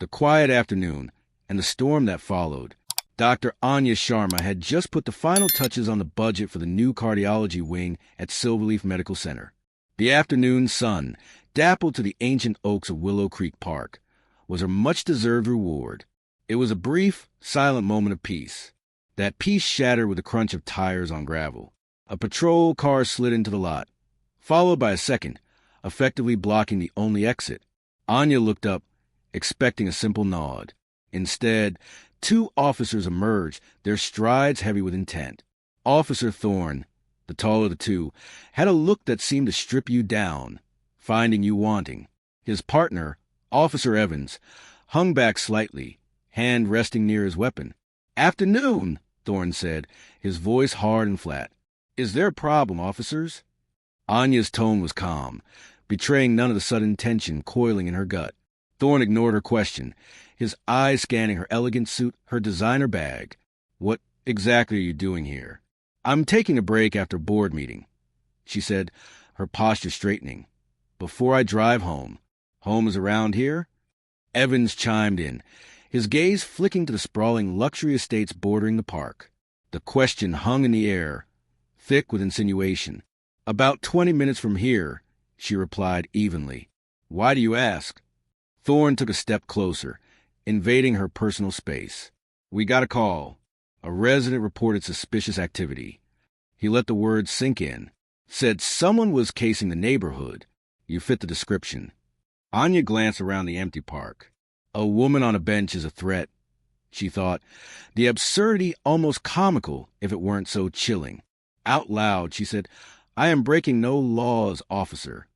The quiet afternoon and the storm that followed. Dr. Anya Sharma had just put the final touches on the budget for the new cardiology wing at Silverleaf Medical Center. The afternoon sun, dappled to the ancient oaks of Willow Creek Park, was her much-deserved reward. It was a brief, silent moment of peace. That peace shattered with the crunch of tires on gravel. A patrol car slid into the lot, followed by a second, effectively blocking the only exit. Anya looked up, expecting a simple nod. Instead, two officers emerged, their strides heavy with intent. Officer Thorne, the taller of the two, had a look that seemed to strip you down, finding you wanting. His partner, Officer Evans, hung back slightly, hand resting near his weapon. "Afternoon," Thorne said, his voice hard and flat. "Is there a problem, officers?" Anya's tone was calm, betraying none of the sudden tension coiling in her gut. Thorne ignored her question, his eyes scanning her elegant suit, her designer bag. "What exactly are you doing here?" "I'm taking a break after a board meeting," she said, her posture straightening. "Before I drive home." "Home is around here?" Evans chimed in, his gaze flicking to the sprawling luxury estates bordering the park. The question hung in the air, thick with insinuation. "About 20 minutes from here," she replied evenly. "Why do you ask?" Thorne took a step closer, invading her personal space. "We got a call. A resident reported suspicious activity." He let the words sink in. "Said someone was casing the neighborhood. You fit the description." Anya glanced around the empty park. A woman on a bench is a threat, she thought, the absurdity almost comical if it weren't so chilling. Out loud, she said, "I am breaking no laws, officer."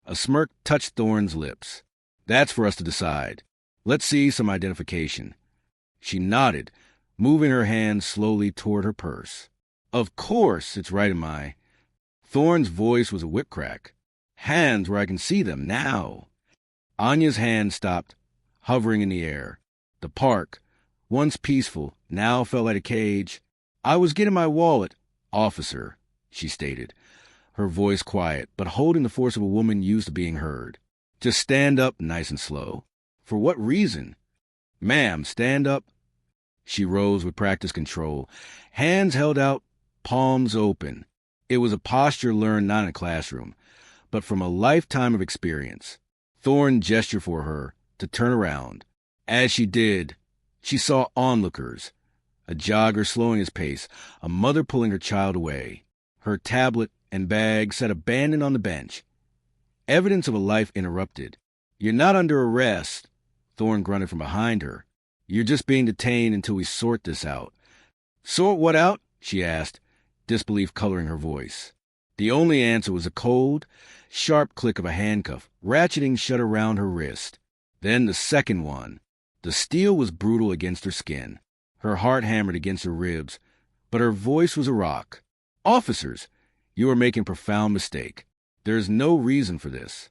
A smirk touched Thorne's lips. "That's for us to decide. Let's see some identification." She nodded, moving her hand slowly toward her purse. "Of course, it's right in my—" Thorne's voice was a whip crack. "Hands where I can see them, now." Anya's hand stopped, hovering in the air. The park, once peaceful, now felt like a cage. "I was getting my wallet, officer," she stated, her voice quiet, but holding the force of a woman used to being heard. "Just stand up nice and slow." "For what reason?" "Ma'am, stand up." She rose with practiced control, hands held out, palms open. It was a posture learned not in a classroom, but from a lifetime of experience. Thorne gestured for her to turn around. As she did, she saw onlookers, a jogger slowing his pace, a mother pulling her child away, her tablet and bag set abandoned on the bench. Evidence of a life interrupted. "You're not under arrest," Thorne grunted from behind her. "You're just being detained until we sort this out." "Sort what out?" she asked, disbelief coloring her voice. The only answer was a cold, sharp click of a handcuff, ratcheting shut around her wrist. Then the second one. The steel was brutal against her skin. Her heart hammered against her ribs, but her voice was a rock. "Officers, you are making a profound mistake. There is no reason for this."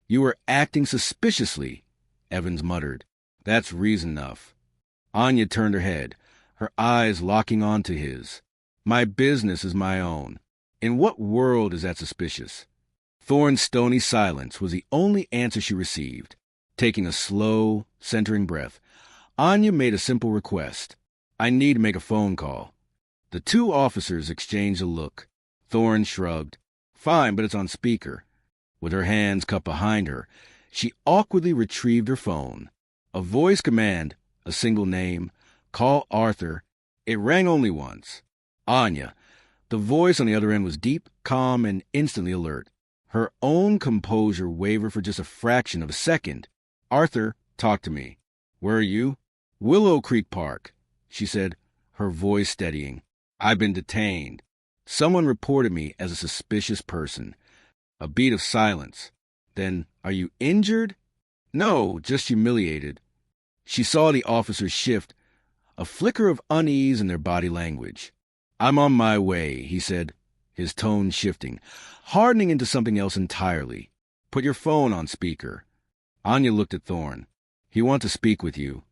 "You are acting suspiciously," Evans muttered. "That's reason enough." Anya turned her head, her eyes locking onto his. "My business is my own. In what world is that suspicious?" Thorne's stony silence was the only answer she received. Taking a slow, centering breath, Anya made a simple request. "I need to make a phone call." The two officers exchanged a look. Thorne shrugged. "Fine, but it's on speaker." With her hands cupped behind her, she awkwardly retrieved her phone. A voice command, a single name, "Call Arthur." It rang only once. Anya. The voice on the other end was deep, calm, and instantly alert. Her own composure wavered for just a fraction of a second. "Arthur, talk to me." "Where are you?" "Willow Creek Park," she said, her voice steadying. "I've been detained. Someone reported me as a suspicious person." A beat of silence. Then, "Are you injured?" "No, just humiliated." She saw the officers shift, a flicker of unease in their body language. "I'm on my way," he said, his tone shifting, hardening into something else entirely. "Put your phone on speaker." Anya looked at Thorne. "He wants to speak with you."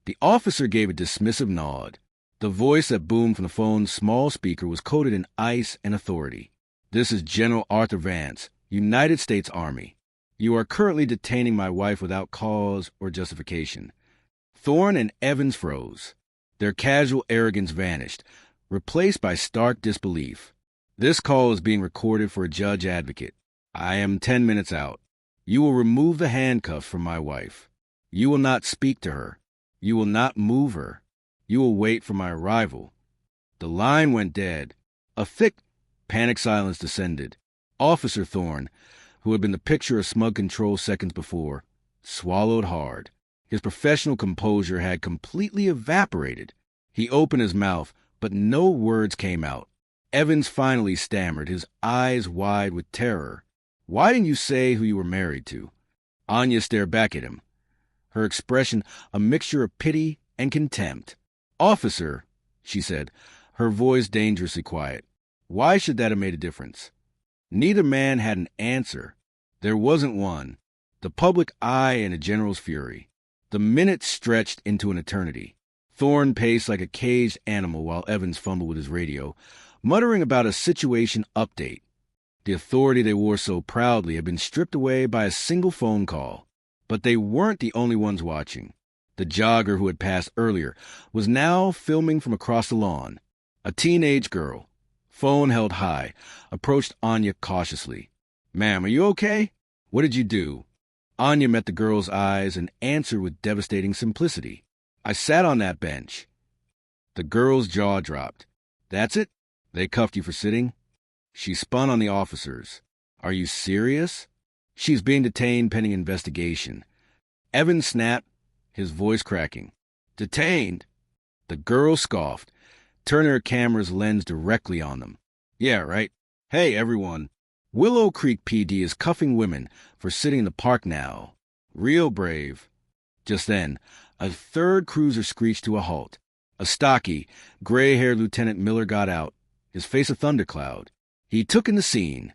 The officer gave a dismissive nod. The voice that boomed from the phone's small speaker was coded in ice and authority. "This is General Arthur Vance, United States Army. You are currently detaining my wife without cause or justification. Thorne and Evans froze. Their casual arrogance vanished, replaced by stark disbelief. This call is being recorded for a judge advocate. I am 10 minutes out. You will remove the handcuffs from my wife. You will not speak to her. You will not move her. You will wait for my arrival. The line went dead. A thick, panic silence descended. Officer Thorne, who had been the picture of smug control seconds before, swallowed hard. His professional composure had completely evaporated. He opened his mouth, but no words came out. Evans finally stammered, his eyes wide with terror. Why didn't you say who you were married to? Anya stared back at him, her expression a mixture of pity and contempt. Officer, she said, her voice dangerously quiet. Why should that have made a difference? Neither man had an answer. There wasn't one. The public eye and a general's fury. The minutes stretched into an eternity. Thorne paced like a caged animal while Evans fumbled with his radio, muttering about a situation update. The authority they wore so proudly had been stripped away by a single phone call. But they weren't the only ones watching. The jogger who had passed earlier was now filming from across the lawn. A teenage girl, phone held high, approached Anya cautiously. Ma'am, are you okay? What did you do? Anya met the girl's eyes and answered with devastating simplicity. I sat on that bench. The girl's jaw dropped. That's it? They cuffed you for sitting? She spun on the officers. Are you serious? She's being detained pending investigation. Evans snapped, his voice cracking. Detained? The girl scoffed, turning her camera's lens directly on them. Yeah, right. Hey, everyone. Willow Creek PD is cuffing women for sitting in the park now. Real brave. Just then, a third cruiser screeched to a halt. A stocky, gray-haired Lieutenant Miller got out, his face a thundercloud. He took in the scene.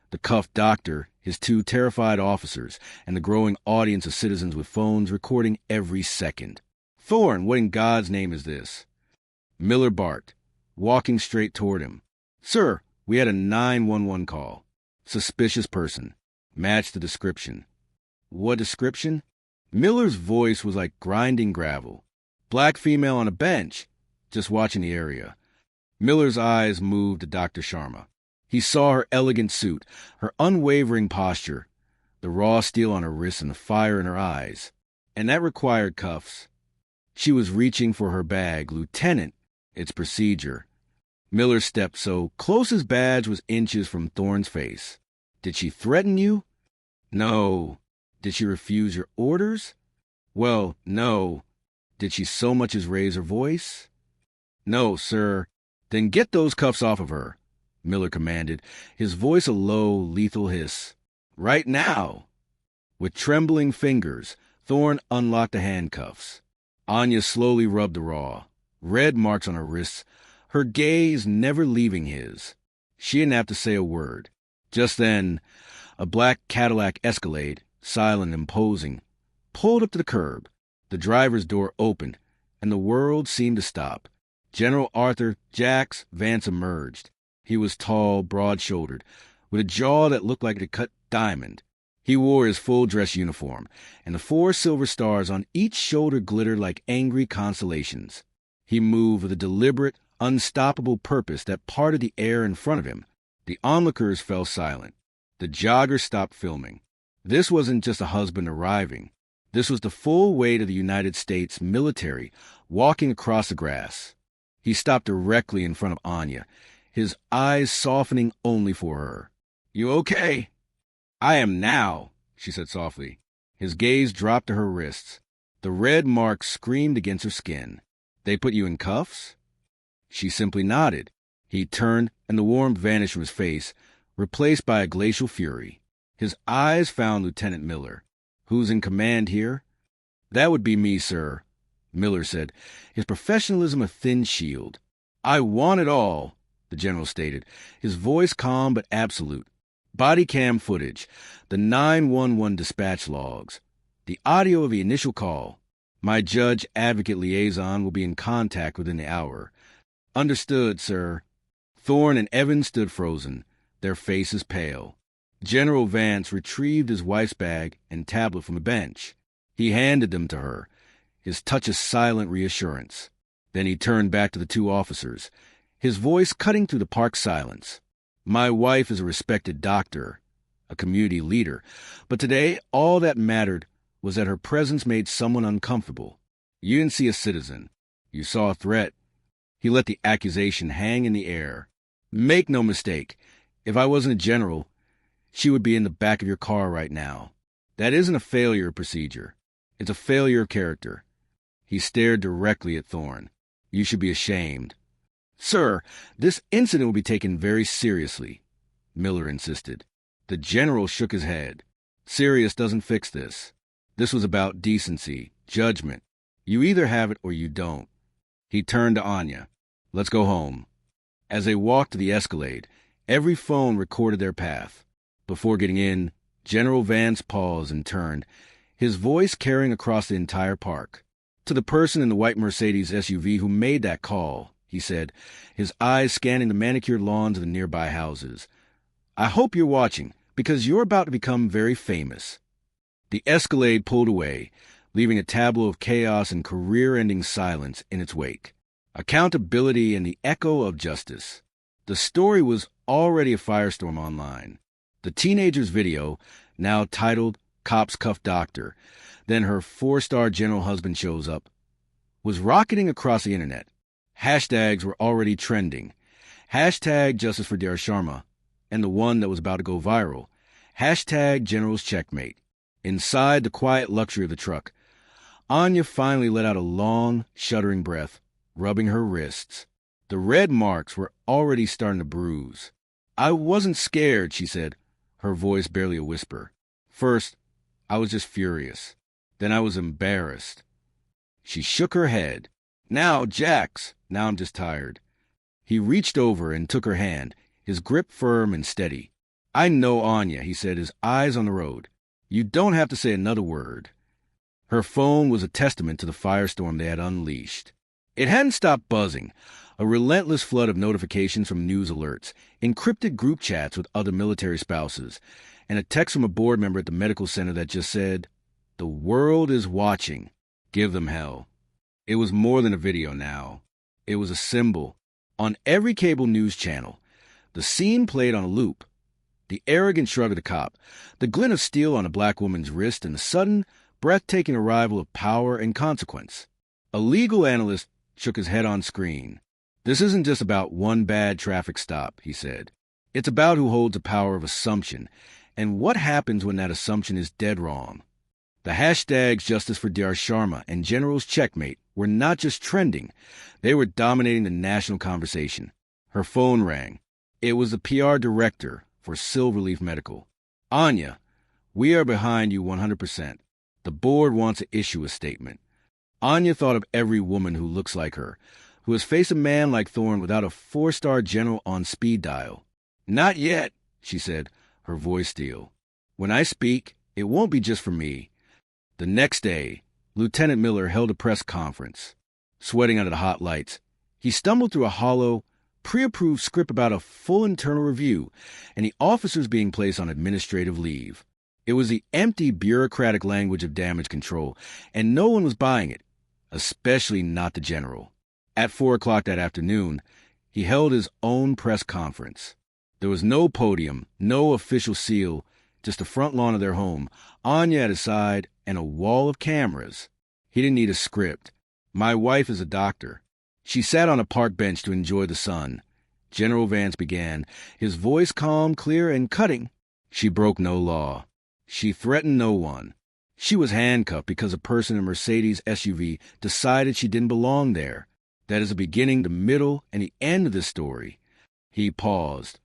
The cuffed doctor, his two terrified officers, and the growing audience of citizens with phones recording every second. Thorne, what in God's name is this? Miller barked, walking straight toward him. Sir, we had a 911 call. Suspicious person. Matched the description. What description? Miller's voice was like grinding gravel. Black female on a bench, just watching the area. Miller's eyes moved to Dr. Sharma. He saw her elegant suit, her unwavering posture, the raw steel on her wrists and the fire in her eyes. And that required cuffs. She was reaching for her bag. Lieutenant, it's procedure. Miller stepped so close his badge was inches from Thorne's face. Did she threaten you? No. Did she refuse your orders? Well, no. Did she so much as raise her voice? No, sir. Then get those cuffs off of her, Miller commanded, his voice a low, lethal hiss. Right now. With trembling fingers, Thorne unlocked the handcuffs. Anya slowly rubbed the raw, red marks on her wrists, her gaze never leaving his. She didn't have to say a word. Just then, a black Cadillac Escalade, silent and imposing, pulled up to the curb. The driver's door opened, and the world seemed to stop. General Arthur Jax Vance emerged. He was tall, broad-shouldered, with a jaw that looked like a cut diamond. He wore his full-dress uniform, and the 4 silver stars on each shoulder glittered like angry constellations. He moved with a deliberate, unstoppable purpose that parted the air in front of him. The onlookers fell silent. The jogger stopped filming. This wasn't just a husband arriving. This was the full weight of the United States military walking across the grass. He stopped directly in front of Anya, his eyes softening only for her. You okay? I am now, she said softly. His gaze dropped to her wrists. The red marks screamed against her skin. They put you in cuffs? She simply nodded. He turned, and the warmth vanished from his face, replaced by a glacial fury. His eyes found Lieutenant Miller. Who's in command here? That would be me, sir, Miller said, his professionalism a thin shield. I want it all, the general stated, his voice calm but absolute. Body cam footage, the 911 dispatch logs, the audio of the initial call. My judge-advocate liaison will be in contact within the hour. Understood, sir. Thorne and Evans stood frozen, their faces pale. General Vance retrieved his wife's bag and tablet from the bench. He handed them to her, his touch of silent reassurance. Then he turned back to the two officers, his voice cutting through the park's silence. My wife is a respected doctor, a community leader, but today all that mattered was that her presence made someone uncomfortable. You didn't see a citizen. You saw a threat. He let the accusation hang in the air. Make no mistake, if I wasn't a general, she would be in the back of your car right now. That isn't a failure of procedure. It's a failure of character. He stared directly at Thorne. You should be ashamed. Sir, this incident will be taken very seriously, Miller insisted. The general shook his head. Serious doesn't fix this. This was about decency, judgment. You either have it or you don't. He turned to Anya. Let's go home. As they walked to the Escalade, every phone recorded their path. Before getting in, General Vance paused and turned, his voice carrying across the entire park. To the person in the white Mercedes SUV who made that call, he said, his eyes scanning the manicured lawns of the nearby houses. I hope you're watching, because you're about to become very famous. The Escalade pulled away, leaving a tableau of chaos and career-ending silence in its wake. Accountability and the echo of justice. The story was already a firestorm online. The teenager's video, now titled Cops Cuff Doctor, then her 4-star general husband shows up, was rocketing across the internet. Hashtags were already trending. Hashtag Justice for Dr. Sharma, and the one that was about to go viral. Hashtag General's Checkmate. Inside the quiet luxury of the truck, Anya finally let out a long, shuddering breath, rubbing her wrists. The red marks were already starting to bruise. I wasn't scared, she said, her voice barely a whisper. First, I was just furious. Then I was embarrassed. She shook her head. Now, Jax, now I'm just tired. He reached over and took her hand, his grip firm and steady. I know Anya, he said, his eyes on the road. You don't have to say another word. Her phone was a testament to the firestorm they had unleashed. It hadn't stopped buzzing, a relentless flood of notifications from news alerts, encrypted group chats with other military spouses, and a text from a board member at the medical center that just said, "The world is watching. Give them hell." It was more than a video now. It was a symbol. On every cable news channel, the scene played on a loop. The arrogant shrug of the cop, the glint of steel on a black woman's wrist, and the sudden, breathtaking arrival of power and consequence. A legal analyst shook his head on screen. This isn't just about one bad traffic stop, he said. It's about who holds the power of assumption, and what happens when that assumption is dead wrong. The hashtags Justice for Dr. Sharma and General's Checkmate were not just trending, they were dominating the national conversation. Her phone rang. It was the PR director for Silverleaf Medical. Anya, we are behind you 100%. The board wants to issue a statement. Anya thought of every woman who looks like her, who has faced a man like Thorne without a 4-star general on speed dial. Not yet, she said, her voice steel. When I speak, it won't be just for me. The next day, Lieutenant Miller held a press conference. Sweating under the hot lights, he stumbled through a hollow, pre-approved script about a full internal review and the officers being placed on administrative leave. It was the empty bureaucratic language of damage control, and no one was buying it, especially not the general. At 4 o'clock that afternoon, he held his own press conference. There was no podium, no official seal, just the front lawn of their home, Anya at his side, and a wall of cameras. He didn't need a script. My wife is a doctor. She sat on a park bench to enjoy the sun. General Vance began, his voice calm, clear, and cutting. She broke no law. She threatened no one. She was handcuffed because a person in a Mercedes SUV decided she didn't belong there. That is the beginning, the middle, and the end of this story. He paused,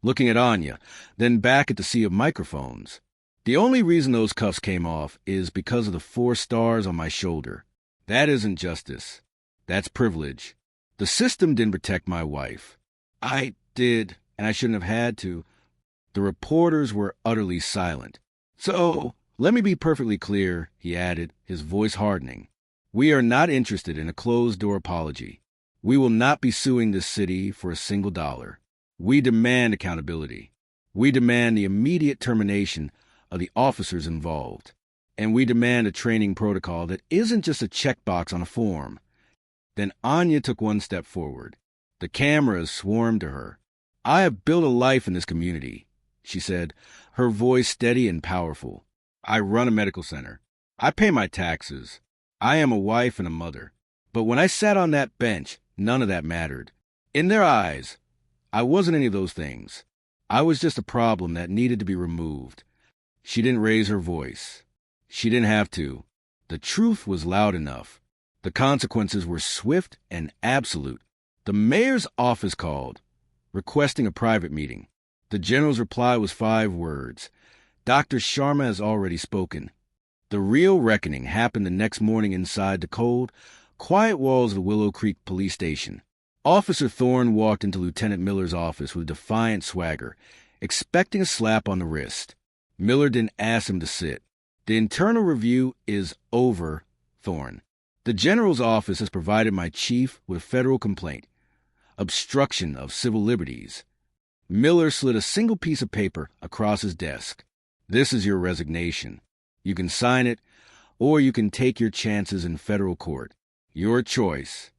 looking at Anya, then back at the sea of microphones. The only reason those cuffs came off is because of the 4 stars on my shoulder. That isn't justice. That's privilege. The system didn't protect my wife. I did, and I shouldn't have had to. The reporters were utterly silent. So, let me be perfectly clear, he added, his voice hardening. We are not interested in a closed-door apology. We will not be suing this city for a single dollar. We demand accountability. We demand the immediate termination of the officers involved. And we demand a training protocol that isn't just a checkbox on a form. Then Anya took one step forward. The cameras swarmed to her. I have built a life in this community, she said, her voice steady and powerful. I run a medical center. I pay my taxes. I am a wife and a mother. But when I sat on that bench, none of that mattered. In their eyes, I wasn't any of those things. I was just a problem that needed to be removed. She didn't raise her voice. She didn't have to. The truth was loud enough. The consequences were swift and absolute. The mayor's office called, requesting a private meeting. The general's reply was 5 words. Dr. Sharma has already spoken. The real reckoning happened the next morning inside the cold, quiet walls of the Willow Creek police station. Officer Thorne walked into Lieutenant Miller's office with defiant swagger, expecting a slap on the wrist. Miller didn't ask him to sit. The internal review is over, Thorne. The general's office has provided my chief with a federal complaint. Obstruction of civil liberties. Miller slid a single piece of paper across his desk. This is your resignation. You can sign it, or you can take your chances in federal court. Your choice.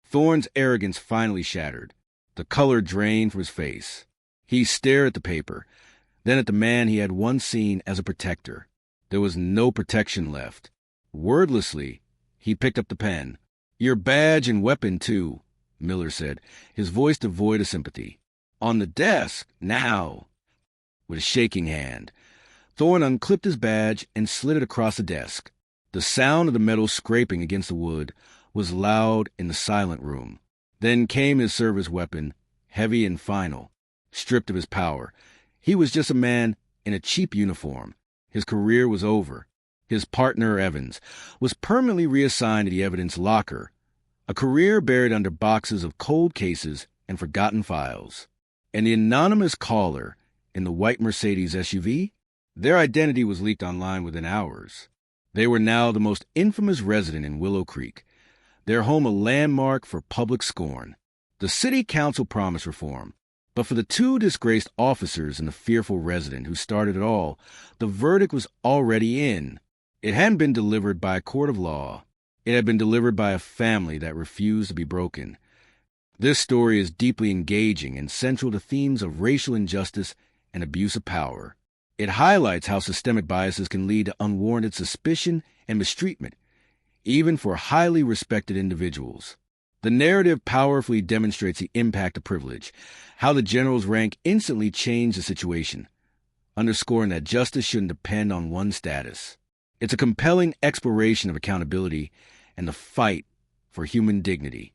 Thorne's arrogance finally shattered. The color drained from his face. He stared at the paper, then at the man he had once seen as a protector. There was no protection left. Wordlessly, he picked up the pen. Your badge and weapon, too, Miller said, his voice devoid of sympathy. On the desk, now. With a shaking hand, Thorne unclipped his badge and slid it across the desk. The sound of the metal scraping against the wood was loud in the silent room. Then came his service weapon, heavy and final. Stripped of his power, he was just a man in a cheap uniform. His career was over. His partner, Evans, was permanently reassigned to the evidence locker, a career buried under boxes of cold cases and forgotten files. And the anonymous caller in the white Mercedes SUV? Their identity was leaked online within hours. They were now the most infamous resident in Willow Creek, their home a landmark for public scorn. The city council promised reform, but for the 2 disgraced officers and the fearful resident who started it all, the verdict was already in. It hadn't been delivered by a court of law. It had been delivered by a family that refused to be broken. This story is deeply engaging and central to themes of racial injustice and abuse of power. It highlights how systemic biases can lead to unwarranted suspicion and mistreatment, even for highly respected individuals. The narrative powerfully demonstrates the impact of privilege, how the general's rank instantly changed the situation, underscoring that justice shouldn't depend on one's status. It's a compelling exploration of accountability and the fight for human dignity.